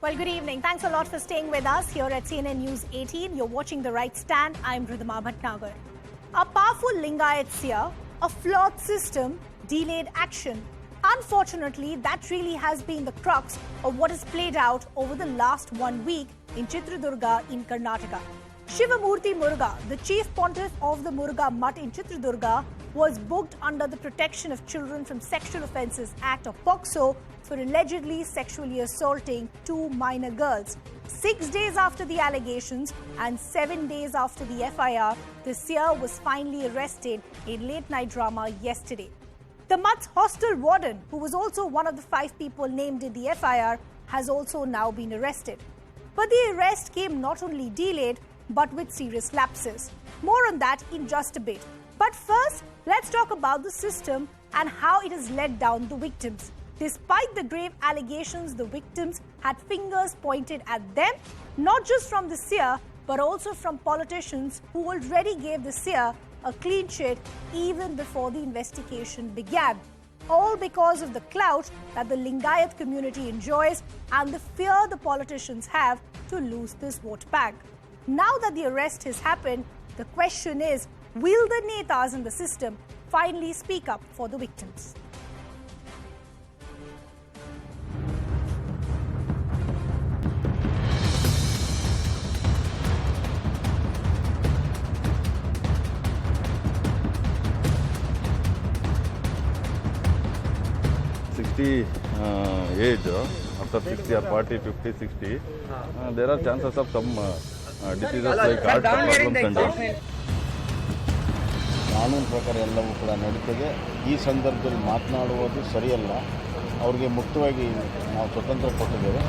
Well, good evening. Thanks a lot for staying with us here at CNN News 18. You're watching The Right Stand. I'm Ridhima Bhatnagar. A powerful Lingayat Seer, a flawed system, delayed action. Unfortunately, that really has been the crux of what has played out over the last 1 week in Chitradurga in Karnataka. Shivamurthy Muruga, the chief pontiff of the Muruga Mutt in Chitradurga, was booked under the Protection of Children from Sexual Offences Act of POCSO for allegedly sexually assaulting 2 minor girls. 6 days after the allegations and 7 days after the FIR, the seer was finally arrested in late-night drama yesterday. The Mutt's hostel warden, who was also one of the 5 people named in the FIR, has also now been arrested. But the arrest came not only delayed, but with serious lapses. More on that in just a bit. But first, let's talk about the system and how it has let down the victims. Despite the grave allegations, the victims had fingers pointed at them, not just from the seer, but also from politicians who already gave the seer a clean sheet even before the investigation began. All because of the clout that the Lingayat community enjoys and the fear the politicians have to lose this vote bank. Now that the arrest has happened, the question is, will the netas in the system finally speak up for the victims? Age after 60 or 40, 50, 60, there are chances of some diseases like heart problems and all. ಕಾನೂನು ಪ್ರಕಾರ ಎಲ್ಲವೂ ಕೂಡ ನಡೀತದೆ. ಈ ಸಂದರ್ಭದಲ್ಲಿ ಮಾತನಾಡುವುದು ಸರಿಯಲ್ಲ. ಅವರಿಗೆ ಮುಕ್ತವಾಗಿ ನಾವು ಸ್ವತಂತ್ರ ಕೊಟ್ಟಿದ್ದೇವೆ.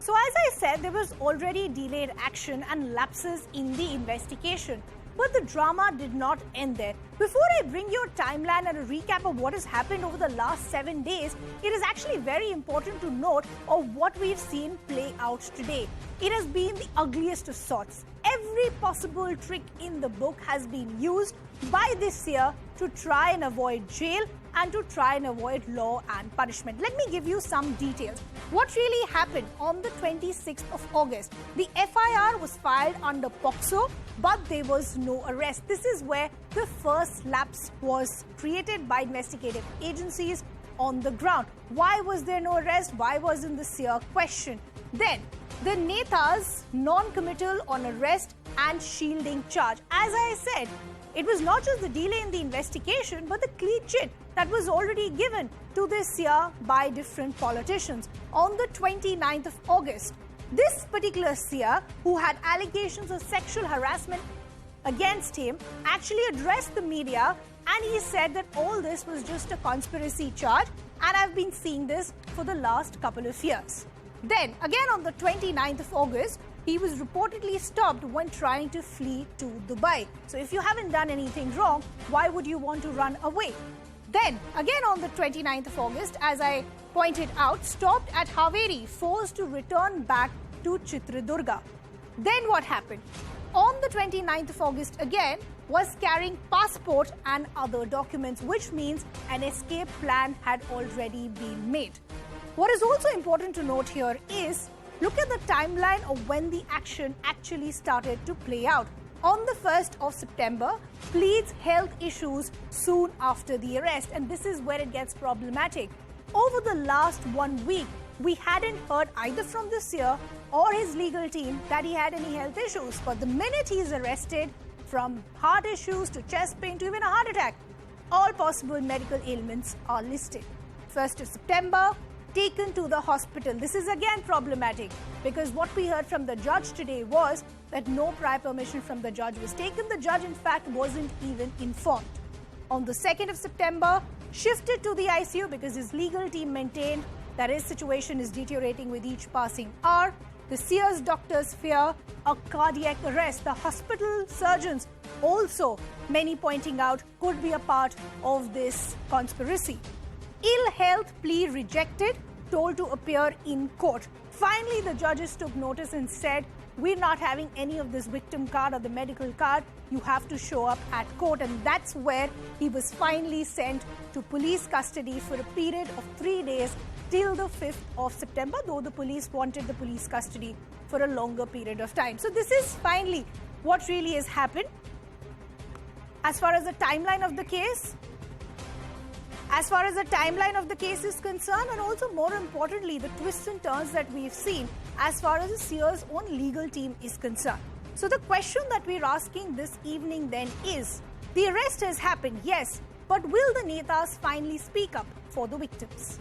So as I said, there was already delayed action and lapses in the investigation. But the drama did not end there. Before I bring you a timeline and a recap of what has happened over the last 7 days, it is actually very important to note of what we've seen play out today. It has been the ugliest of sorts. Every possible trick in the book has been used by this year to try and avoid jail and to try and avoid law and punishment. Let me give you some details. What really happened on the 26th of August? The FIR was filed under POCSO, but there was no arrest. This is where the first lapse was created by investigative agencies on the ground. Why was there no arrest? Why wasn't the seer questioned? Then, the netas non-committal on arrest and shielding charge. As I said, it was not just the delay in the investigation, but the clean chit that was already given to this year by different politicians on the 29th of August. This particular seer, who had allegations of sexual harassment against him, actually addressed the media and he said that all this was just a conspiracy charge and I've been seeing this for the last couple of years. Then, again on the 29th of August, he was reportedly stopped when trying to flee to Dubai. So if you haven't done anything wrong, why would you want to run away? Then, again on the 29th of August, as I pointed out, stopped at Haveri, forced to return back to Chitradurga. Then what happened? On the 29th of August again, was carrying passport and other documents, which means an escape plan had already been made. What is also important to note here is, look at the timeline of when the action actually started to play out. On the 1st of September, pleads health issues soon after the arrest, and this is where it gets problematic. Over the last 1 week, we hadn't heard either from the seer or his legal team that he had any health issues. But the minute he's arrested, from heart issues to chest pain to even a heart attack, all possible medical ailments are listed. 1st of September, taken to the hospital. This is again problematic because what we heard from the judge today was that no prior permission from the judge was taken. The judge, in fact, wasn't even informed. On the 2nd of September, shifted to the ICU because his legal team maintained that his situation is deteriorating with each passing hour. The seer's doctors fear a cardiac arrest. The hospital surgeons also, many pointing out, could be a part of this conspiracy. Ill health plea rejected, told to appear in court. Finally, the judges took notice and said we're not having any of this victim card or the medical card. You have to show up at court. And that's where he was finally sent to police custody for a period of 3 days till the 5th of September, though the police wanted the police custody for a longer period of time. So this is finally what really has happened. As far as the timeline of the case, is concerned, and also more importantly, the twists and turns that we've seen as far as the Seer's own legal team is concerned. So the question that we're asking this evening then is, the arrest has happened, yes, but will the Netas finally speak up for the victims?